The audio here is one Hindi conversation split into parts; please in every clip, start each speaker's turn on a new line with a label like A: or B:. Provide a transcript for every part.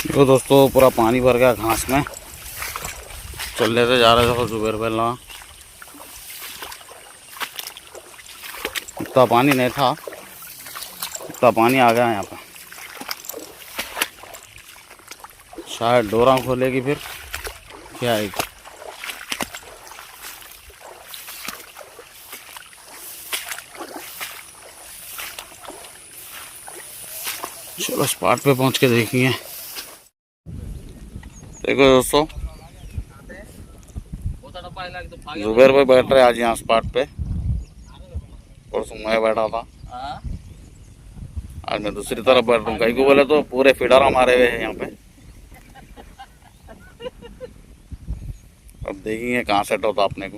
A: तो दोस्तों पूरा पानी भर गया घास में। चल लेते जा रहे थे जुबेर भाई ना, इतना पानी नहीं था, इतना पानी आ गया यहाँ पर। शायद डोरा खोलेगी फिर क्या आएगी। चलो स्पॉट पे पहुंच के देखेंगे। देखो दोस्तों, जुबेर भाई बैठ रहे आज यहाँ स्पॉट पे, परसों मैं बैठा था, आज मैं दूसरी तरफ बैठ रहा हूँ। कहीं को बोले तो पूरे फिडारा मारे हुए हैं यहाँ पे। अब देखेंगे कहाँ सेट होता अपने को।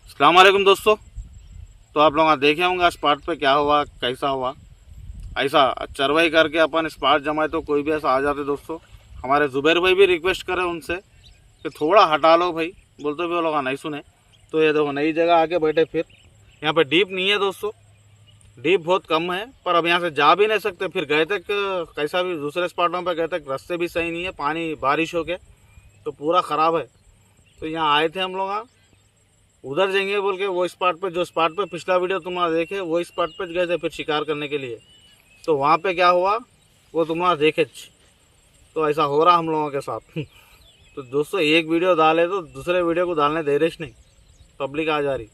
A: अस्सलाम वालेकुम दोस्तों। तो आप लोग देखे होंगे स्पॉट पे क्या हुआ, कैसा हुआ। ऐसा चरवाई करके अपन स्पॉट जमाए तो कोई भी ऐसा आ जाते दोस्तों। हमारे जुबेर भाई भी रिक्वेस्ट करे उनसे कि थोड़ा हटा लो भाई, बोलते भी वो लोग नहीं सुने। तो ये देखो नई जगह आके बैठे। फिर यहाँ पे डीप नहीं है दोस्तों, डीप बहुत कम है, पर अब यहाँ से जा भी नहीं सकते। फिर गए तक कैसा भी दूसरे स्पॉटों पे गए तक रास्ते भी सही नहीं है, पानी बारिश हो के तो पूरा ख़राब है। तो यहाँ आए थे हम लोग, उधर जाएंगे बोल के वो स्पॉट पे, जो स्पॉट पे पिछला वीडियो तुम्हारा देखे वो स्पॉट पे गए थे फिर शिकार करने के लिए। तो वहाँ पे क्या हुआ वो तुम्हारा देखे। तो ऐसा हो रहा हम लोगों के साथ। तो दोस्तों एक वीडियो डाले तो दूसरे वीडियो को डालने दे रहे नहीं, पब्लिक आ जा रही।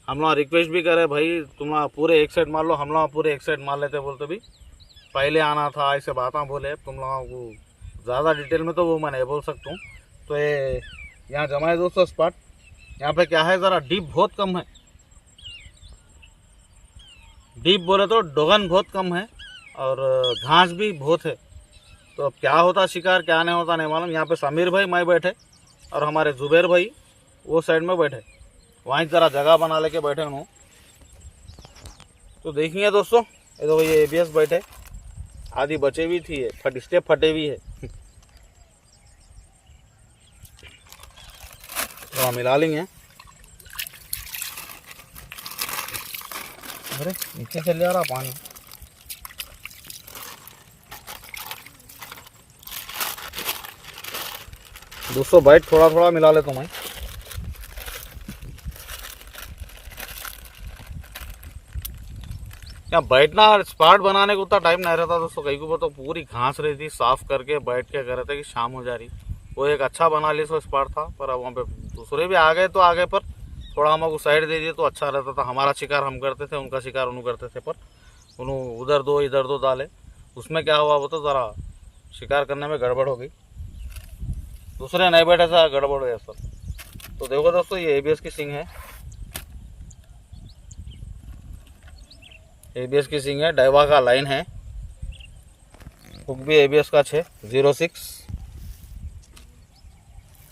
A: हम लोग रिक्वेस्ट भी करे भाई तुम पूरे एक साइड मार लो, हम लोग पूरे एक साइड मार लेते बोलते भी पहले आना था, ऐसे बातें बोले तुम लोगों को। ज़्यादा डिटेल में तो वो मैं नहीं बोल सकता हूँ। तो ये यहाँ जमा है दोस्तों स्पॉट। यहाँ पे क्या है, ज़रा डीप बहुत कम है। डीप बोले तो डोगन बहुत कम है और घास भी बहुत है। तो अब क्या होता शिकार क्या नहीं होता नहीं मालूम। यहाँ पे समीर भाई मैं बैठे और हमारे जुबेर भाई वो साइड में बैठे, वहीं ज़रा जगह बना लेके बैठे उन्होंने। तो देखेंगे दोस्तों, ये देखो ये ABS बैठे, आधी बचे भी थी, स्टेप फटे भी है। तो मिला लेंगे। अरे नीचे चल जा रहा पानी। दोस्तों बाइट थोड़ा थोड़ा मिला लेता हूँ मैं। यहाँ बैठना स्पॉट बनाने को उतना टाइम नहीं रहता दोस्तों। कहीं को तो पूरी घास रही थी, साफ करके बैठ के कर रहे थे कि शाम हो जा रही। वो एक अच्छा बना लिया सो स्पॉट था, पर अब वहाँ पे दूसरे भी आ गए तो आगे, पर थोड़ा हमको साइड दे दिए तो अच्छा रहता था। हमारा शिकार हम करते थे, उनका शिकार उन्होंने करते थे, पर उन्होंने उधर दो इधर दो डाले। उसमें क्या हुआ वो तो ज़रा शिकार करने में गड़बड़ हो गई, दूसरे नहीं बैठे था, गड़बड़ हो गया सर। तो देखो दोस्तों ये ABS की सिंग है, ABS की सिंग है, डाइवा का लाइन है, हुक भी ABS का 606।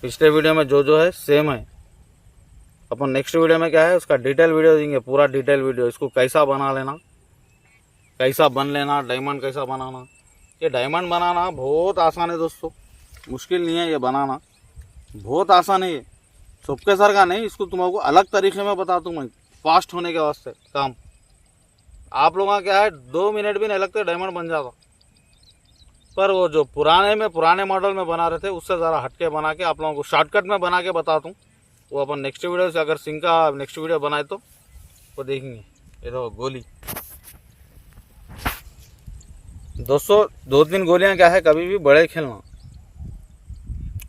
A: पिछले वीडियो में जो है सेम है। अपन नेक्स्ट वीडियो में क्या है उसका डिटेल वीडियो देंगे, पूरा डिटेल वीडियो। इसको कैसा बना लेना, कैसा बन लेना, डायमंड कैसा बनाना। ये डायमंड बनाना बहुत आसान है दोस्तों, मुश्किल नहीं है। ये बनाना बहुत आसान है, ये सबके सर का नहीं। इसको तुमको अलग तरीके में बताता हूँ मैं, फास्ट होने के वास्ते काम। आप लोगों का क्या है 2 मिनट भी नहीं लगते डायमंड बन जाता। पर वो जो पुराने मॉडल में बना रहे थे उससे ज़रा हटके बना के आप लोगों को शॉर्टकट में बना के बताता हूँ। वो अपन नेक्स्ट वीडियो से अगर सिंह का नेक्स्ट वीडियो बनाए तो वो देखेंगे। ये तो गोली दोस्तों, 2-3 गोलियां क्या है, कभी भी बड़े खेलना,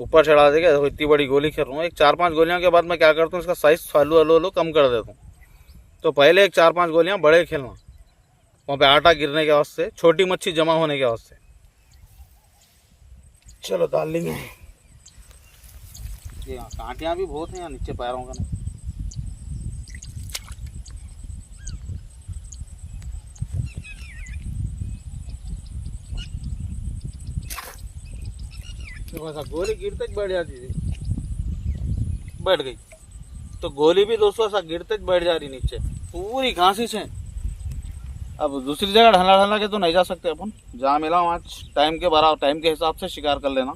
A: ऊपर चढ़ा देगा। देखो इतनी बड़ी गोली खेल रहा हूँ, एक 4-5 गोलियों के बाद मैं क्या करता हूँ इसका साइज हल्लू कम कर देता हूँ। तो पहले एक 4-5 गोलियां बड़े खेलना, वहाँ पे आटा गिरने के वास्ते, छोटी मच्छी जमा होने के वास्ते। चलो डाल लेंगे। यहाँ कांटियाँ भी बहुत हैं यहाँ नीचे पैरों का। नहीं तो ऐसा गोली गिरते ही बैठ जाती थी, बैठ गई। तो गोली भी दोस्तों ऐसा गिरते ही बैठ जा रही नीचे, पूरी घासी से। अब दूसरी जगह ढला के तो नहीं जा सकते अपन, जहाँ मिला वहाँ टाइम के हिसाब से शिकार कर लेना।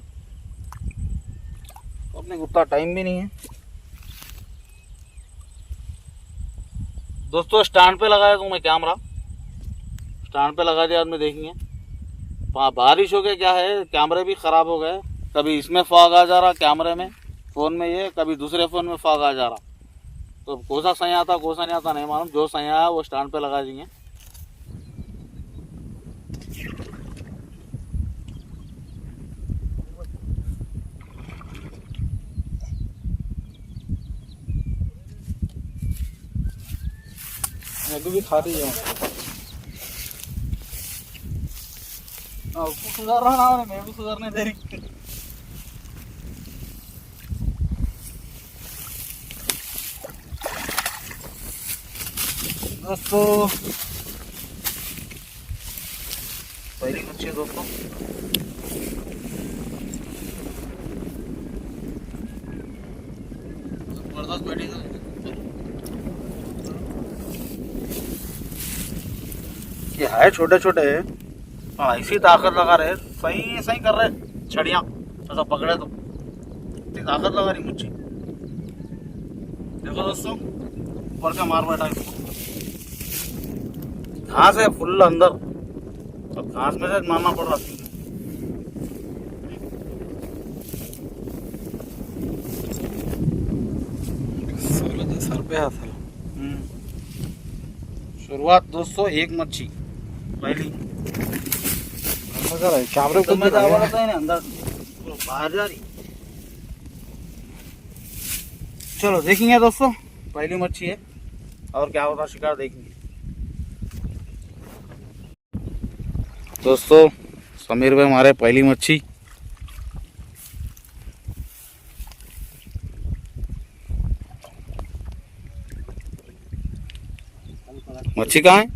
A: अपने को उतना टाइम भी नहीं है दोस्तों। स्टैंड पे लगाया हूँ मैं कैमरा, स्टैंड पे लगा दिया आदमी, देखेंगे। बारिश हो गया, क्या है कैमरे भी ख़राब हो गए, कभी इसमें फॉग आ जा रहा कैमरे में, फ़ोन में ये, कभी दूसरे फ़ोन में फॉग आ जा रहा। तो कौन सा सही आता कौन सा नहीं आता नहीं मालूम, जो सही आया वो स्टैंड पे लगा देंगे।
B: भी खा रही है
A: सुधार रहा ना, मैं भी सुधारने दे रही। दोस्तों पहली मच्छी है दोस्तों, जबरदस्त बैठी है। ये है छोटे छोटे है, हाँ इसी ताकत लगा रहे, सही सही कर रहे छड़िया, ऐसा पकड़े तो इतनी ताकत लगा रही मच्छी। देखो दोस्तों ऊपर का मार बैठा है, घास है फुल अंदर, अब घास में से मारना पड़ रहा है।
B: सर पे हाथ।
A: शुरुआत दोस्तों एक मच्छी पहली,
B: कैमरे को
A: अंदर बाहर जा रही। चलो देखेंगे दोस्तों, पहली मच्छी है और क्या होता शिकार देखेंगे। दोस्तों समीर भाई हमारे पहली मच्छी, मच्छी कहाँ है?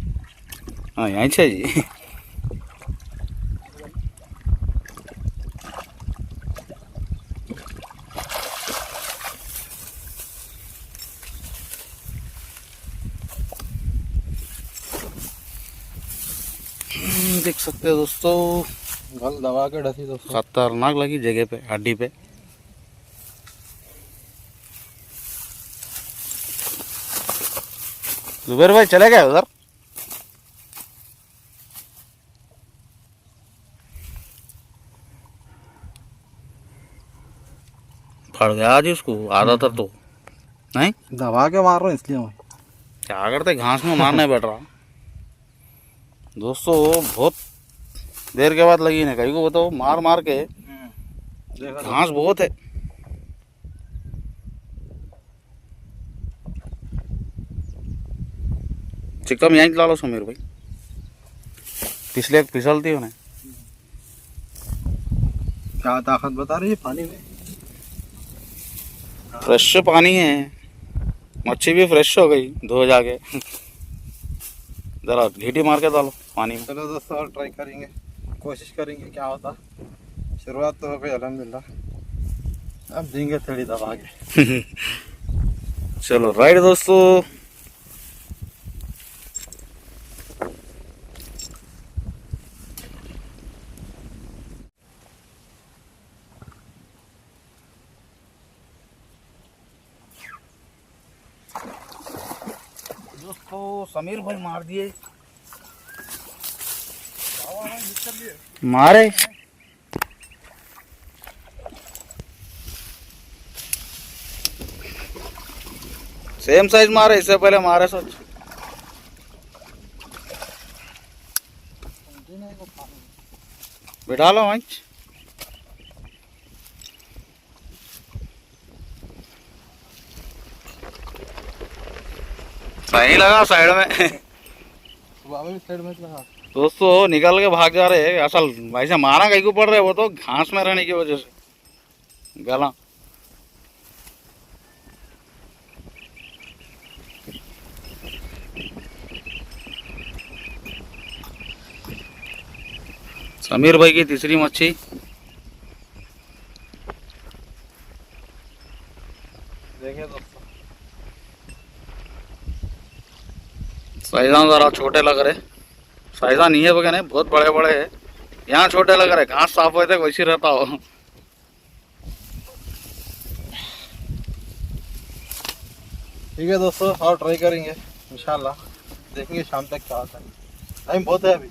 A: हाँ यहीं है जी। देख सकते हो दोस्तों,
B: गल दबा के ढसी दोस्तों,
A: खतरनाक लगी जगह पे, हड्डी पे। जुबेर भाई चले गए उधर, फड़ गया आज उसको, आधा था तो नहीं
B: दबा के मार रहा हूँ इसलिए मैं
A: क्या करते, घास में मारने बैठ रहा। दोस्तों बहुत देर के बाद लगी ना, कहीं को बताओ मार मार के, घास बहुत है। चिकम यहीं चला लो समीर भाई, पिछले फिसलती हो ना।
B: क्या ताकत बता रही है पानी में,
A: फ्रेश पानी है, मच्छी भी फ्रेश हो गई धो जाके। जरा घीटी मार के डालो पानी में।
B: चलो दोस्तों और ट्राई करेंगे, कोशिश करेंगे क्या होता। शुरुआत तो हो गई अल्हम्दुलिल्लाह, अब देंगे थोड़ी दबा के।
A: चलो राइट दोस्तों, समीर भाई मार दिए, मारे सेम साइज मारे, इससे पहले मारे सच। बिठा लो वहीं, सही लगा साइड में।
B: साइड में लगा
A: दोस्तों निकल के भाग जा रहे हैं, असल भाई से मारा कहीं को पड़ रहे, वो तो घास में रहने की वजह से गला। समीर भाई की तीसरी मच्छी,
B: देखिए दोस्तों,
A: साइजा जरा छोटे लग रहे, साइजा नहीं है वो कहने बहुत बड़े बड़े है, यहाँ छोटे लग रहे, घास साफ होते वैसे रहता हो।
B: ठीक है दोस्तों और ट्राई करेंगे इंशाल्लाह, देखेंगे शाम तक क्या होता है। टाइम बहुत है अभी।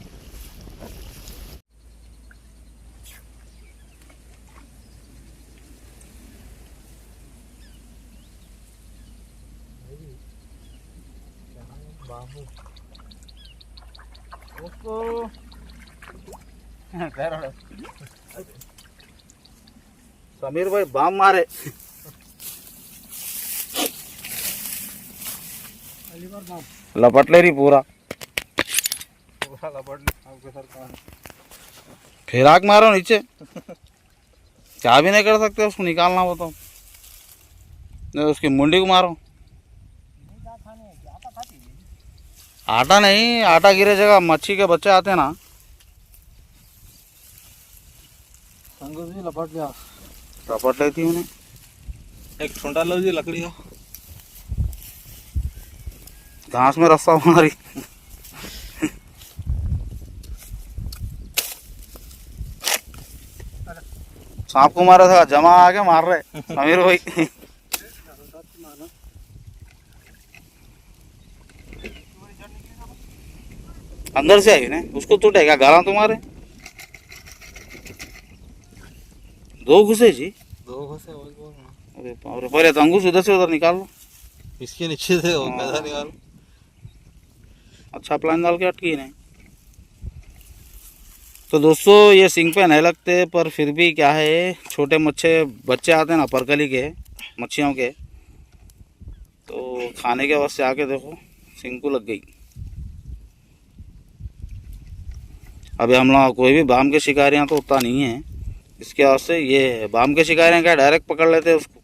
A: समीर भाई बाम मारे। लपट ले रही पूरा। फिराक मारो नीचे। क्या भी नहीं कर सकते उसको निकालना हो तो। नहीं उसकी मुंडी को मारो। आटा नहीं, आटा गिरे जगह मच्छी के बच्चे आते ना।
B: संगूस भी लपट गया।
A: लपट लेती उन्हें।
B: एक ठुंडा लो जी लकड़ी का।
A: घास में रस्सा मारी। सांप को मारा था, जमा आके मार रहे समीर भाई। अंदर से आई ने उसको टूटेगा गाला तुम्हारे। दो घुसे जी।
B: दो घुसे वही बोल रहा।
A: अरे बाप रे, पहले तो अंगूर उधर से उधर निकाल लो।
B: इसके नीचे से वो पैसा निकाल।
A: अच्छा प्लान डाल के अटकी नहीं। तो दोस्तों ये सिंग पे नहीं लगते, पर फिर भी क्या है, छोटे बच्चे आते हैं ना परकली के मच्छियों के, तो खाने के वास्ते आके देखो सिंग को लग गई। अभी हम लोग कोई भी बाम के शिकारियाँ तो उतना नहीं है, इसके वास्ते ये है। बाम के शिकारियाँ क्या डायरेक्ट पकड़ लेते हैं उसको।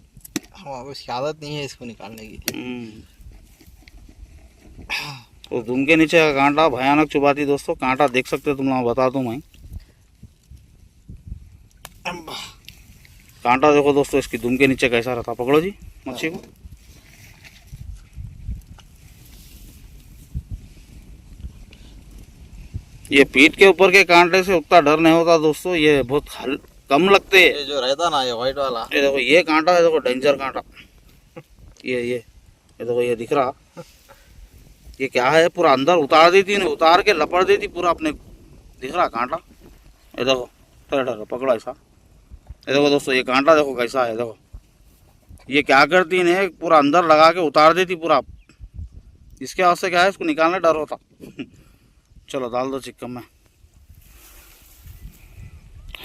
B: हाँ उसकी आदत नहीं है इसको निकालने की।
A: तो दुम के नीचे का कांटा भयानक चुभाती दोस्तों। कांटा देख सकते हो तुम लोग, बता दूं मैं। कांटा देखो दोस्तों इसकी दुम के नीचे कैसा रहता। पकड़ो जी मच्छी को। ये पीठ के ऊपर के कांटे से उतना डर नहीं होता दोस्तों, ये बहुत कम लगते हैं।
B: ये जो रहता ना ये व्हाइट वाला,
A: ये देखो ये कांटा है, देखो डेंजर कांटा। ये देखो ये दिख रहा। ये क्या है, पूरा अंदर उतार देती है, उतार के लपड़ देती पूरा अपने। दिख रहा कांटा। ये देखो ठहरो पकड़ो ऐसा। ये देखो दोस्तों ये कांटा देखो कैसा है। देखो ये क्या करती है, पूरा अंदर लगा के उतार देती पूरा। इसके वास्ते क्या है, इसको निकालने डर होता। चलो डाल दो चिक्कम में।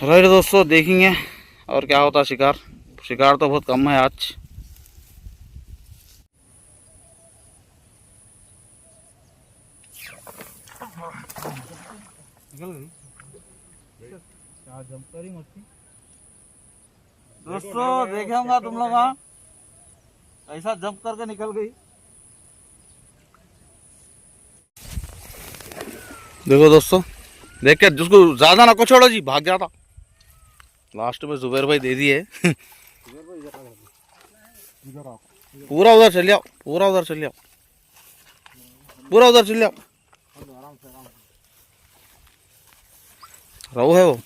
A: राइट दोस्तों, देखेंगे और क्या होता शिकार। शिकार तो बहुत कम है आज। निकल गई क्या जंप करी मच्छी। दोस्तों देखे होंगे तुम लोग, ऐसा जंप करके निकल गई। देखो दोस्तों, देख के जिसको ज्यादा ना को छोड़ो जी, भाग जाता। लास्ट में जुबैर भाई दे दिए। पूरा उधर चल जाओ, पूरा उधर चल जाओ, पूरा उधर चल जाओ। रहू है वो,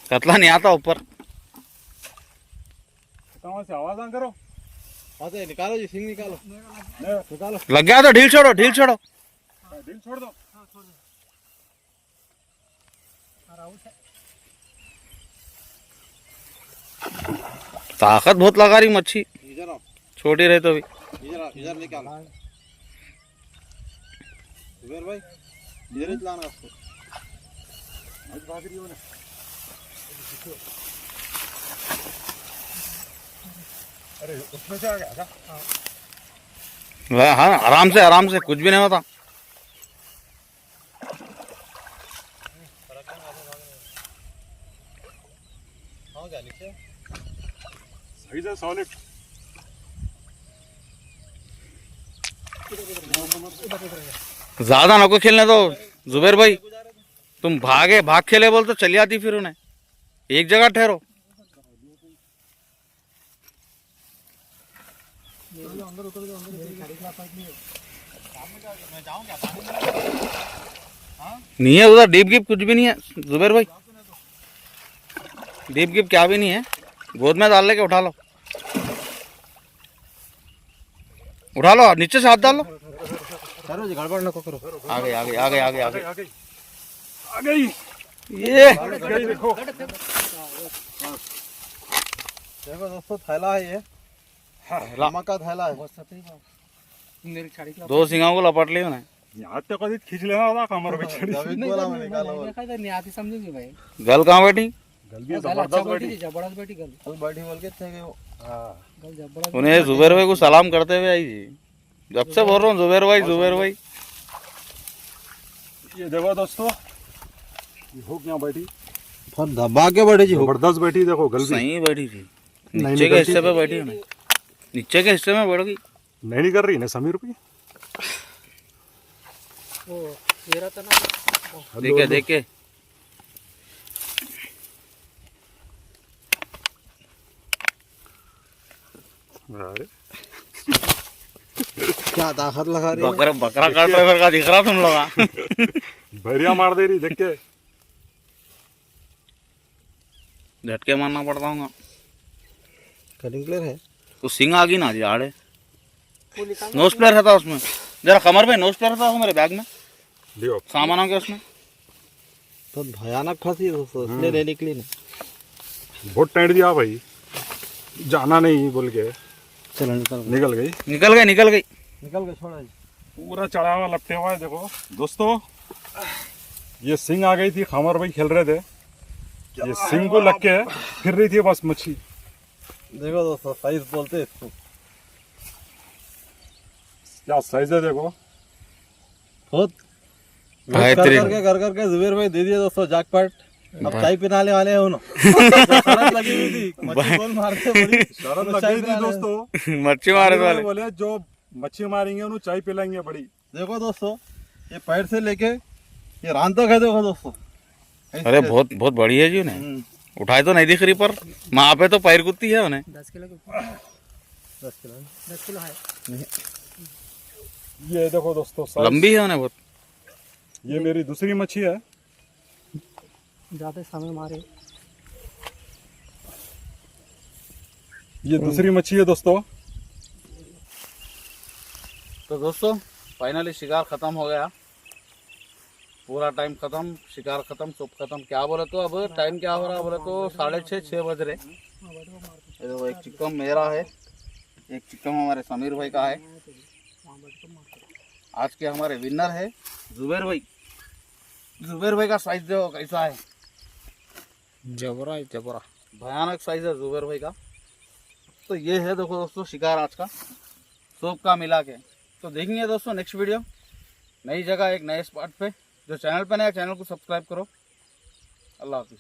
A: कतला नहीं आता ऊपर।
B: से आवाज ना करो। आते निकालो जी, सिंग निकालो। निकालो।
A: लग गया तो ढील छोड़ो, ढील छोड़ो।
B: ढील छोड़ दो।
A: ताकत बहुत लगा रही मच्छी,
B: इधर आओ।
A: छोटी रहे तो भी।
B: इधर निकालो जुबैर भाई, इधर ही लाना उसको। आज भाग रही हो ना। अरे उसमें से आ गया क्या?
A: हाँ आराम से कुछ भी नहीं होता।
B: हाँ क्या नीचे सही से सॉलिड।
A: ज्यादा नको खेलने दो जुबैर भाई। तुम भाग खेले बोल तो चली आती फिर उन्हें। एक जगह ठहरो। नहीं है उधर डीप गिप कुछ भी नहीं है जुबैर भाई। डीप गिप क्या भी नहीं है। गोद में डाल लेके उठा लो, उठा लो, नीचे से हाथ डाल लो।
B: करो जी गड़बड़ नको करो
A: आ गई आ गई आ गई आ गई आ गई
C: आ गई
A: ये
C: गई देखो
B: देखो दोस्तों थैला है ये नमक का थैला है
A: दो सिंगाओं को लपट लियो ना
C: यहाँ तक कभी खींच लेना होता कमर पे चढ़ी
B: जब एक बोला मैंने निकाला वो
A: गल कहाँ बैठी
C: गलबी जबरदस्त बैठी
B: कल बैठी बोल के थे कि वो
A: उन्हें जुबैर भाई को सलाम करते हुए आई जी जब से बोल रहा हूँ जुबैर भाई
C: ये देखो दोस्तों ये हो क्या बैठी
B: फिर दबा के बैठी जी
C: जबरदस्त बैठी देखो गलबी
A: सही बैठी थी
C: नहीं
A: नीचे के
C: निकलती
A: हिस्से पे बैठी है ना नीचे के हिस्से में बैठ गई
C: नहीं कर रही ना समीर भाई
A: देखे देखे
C: अरे
B: क्या ताकत लगा रही है
A: बकरा बकरा काट रहे का दिख रहा तुम लोग
C: भैरिया मार दे रही देख के
A: झटके मारना पड़ता होगा
B: कटिंग क्लियर है
A: तो सिंग आ गई ना जी आड़े नोज प्लेयर था उसमें जरा कमर पे नोज प्लेयर था वो मेरे बैग में
C: लियो
A: सामान हो गया उसमें
B: तो भयानक फंसी दोस्तों इसलिए नहीं निकली ना
C: बहुत टाइट दिया भाई जाना नहीं बोल के
B: चलो
C: निकल गई
A: निकल गई
B: निकल के छोड़ा जी
C: पूरा चढ़ा हुआ लपटे हुआ है देखो दोस्तों ये सिंग आ गई थी खमर भाई खेल रहे थे ये सिंग को लग के फिर रही थी बस मच्छी
B: देखो दोस्तों साइज बोलते हैं इसको
C: क्या साइज है देखो
B: बहुत
A: बेहतरीन।
B: कर करके जुबेर भाई दे दिए दोस्तों जैकपॉट अब चाय पिनाने वाले हैं उन्होंने शरत लगी हुई थी मच्छी गोल मारते बड़ी
C: शरत
B: तो
C: लग
B: चाय
C: गई थी
B: पिलाने-
C: दोस्तों
A: मच्छी मारे वाले
C: बोले जो मच्छी मारेंगे उन्हें चाय पिलाएंगे बड़ी
B: देखो दोस्तों ये पैर से लेके ये रान तक है देखो दोस्तों ऐसे-
A: अरे बहुत बहुत बड़ी है जी उन्हें
B: हम्म,
A: उठाए तो नहीं दिख रही पर वहाँ पे तो पैर कुत्ती है उन्हें
B: 10 किलो है
C: ये देखो दोस्तों size।
A: लंबी है उन्हें बहुत
C: ये मेरी दूसरी मच्छी है
B: ज्यादा समय मारे
C: ये दूसरी मच्छी है दोस्तों
A: तो दोस्तों फाइनली शिकार खत्म हो गया पूरा टाइम खत्म शिकार खत्म सब खत्म क्या बोले तो अब टाइम क्या हो रहा है बोले तो 6:30 बज रहे ये देखो एक चिक्कम मेरा है एक चिक्कम हमारे समीर भाई का है आज के हमारे विनर है जुबैर भाई का साइज देखो कैसा है
B: जबरा जबरा
A: भयानक साइज है जुबैर भाई का तो ये है देखो दोस्तों शिकार आज का सब का मिला के तो देखेंगे दोस्तों नेक्स्ट वीडियो नई जगह एक नए स्पॉट पे जो चैनल पे नया चैनल को सब्सक्राइब करो अल्लाह हाफिज़।